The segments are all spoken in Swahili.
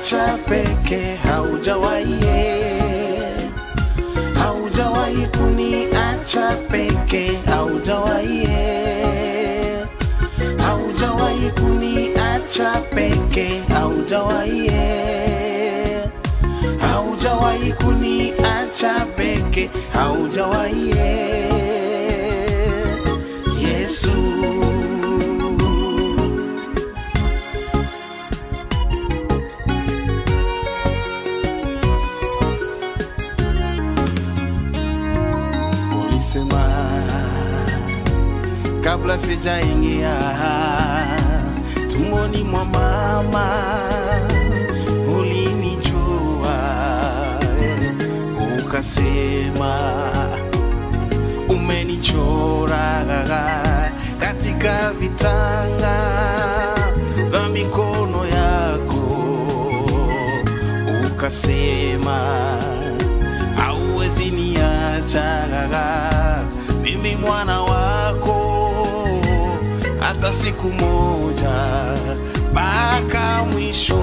kuniacha peke, haujawahi, haujawahi kuniacha peke, haujawahi, haujawahi kuniacha peke, haujawahi, haujawahi kuniacha peke, haujawahi, Yesu. Ulisema kabla sijaingia tumboni mwa mama, ulinijua, ukasema umenichora katika vitanga vya mikono yako, ukasema hauwezi niacha mimi mwana wako hata siku moja mpaka mwisho.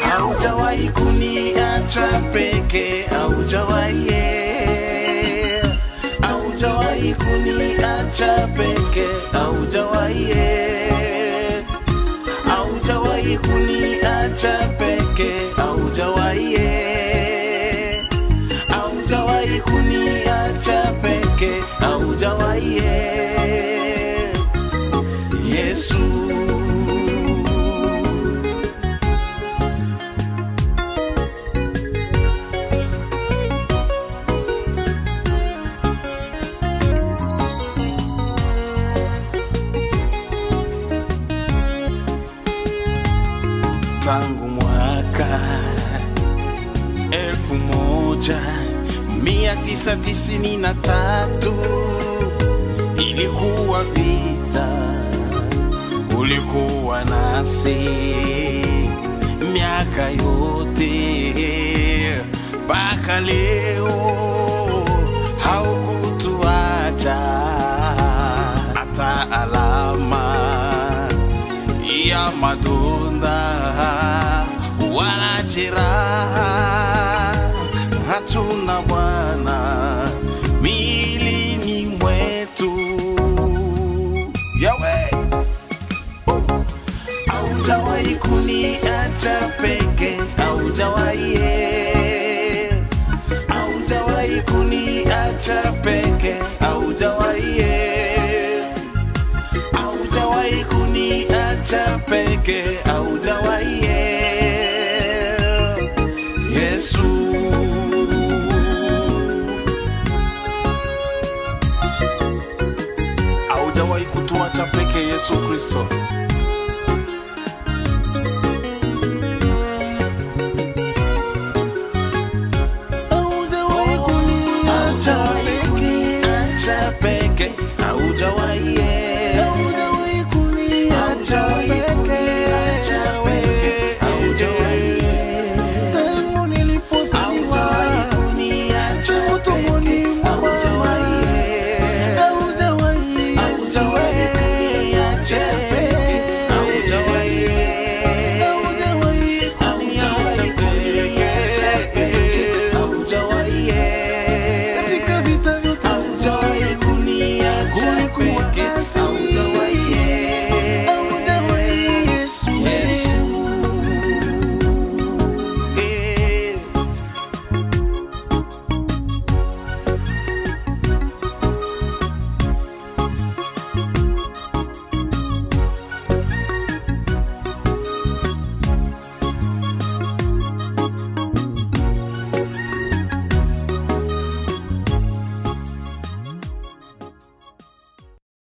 Haujawahi kuniacha peke, haujawahi, haujawahi kuniacha peke, haujawahi, haujawahi kuniacha peke, haujawahi, haujawahi kuniacha peke, haujawahi, Yesu. Tangu mwaka 1993 ilikuwa vita, ulikuwa nasi miaka yote mpaka leo, haukutuacha hata alama ya madonda wala jeraha hatuna Bwana milini mwetu. Yahweh, haujawahi kuniacha peke, haujawahi, haujawahi kuniacha peke, haujawahi, haujawahi kuniacha peke, haujawahi, Yesu. Haujawahi kutuacha peke, Yesu Kristo. Haujawahi kuniacha peke,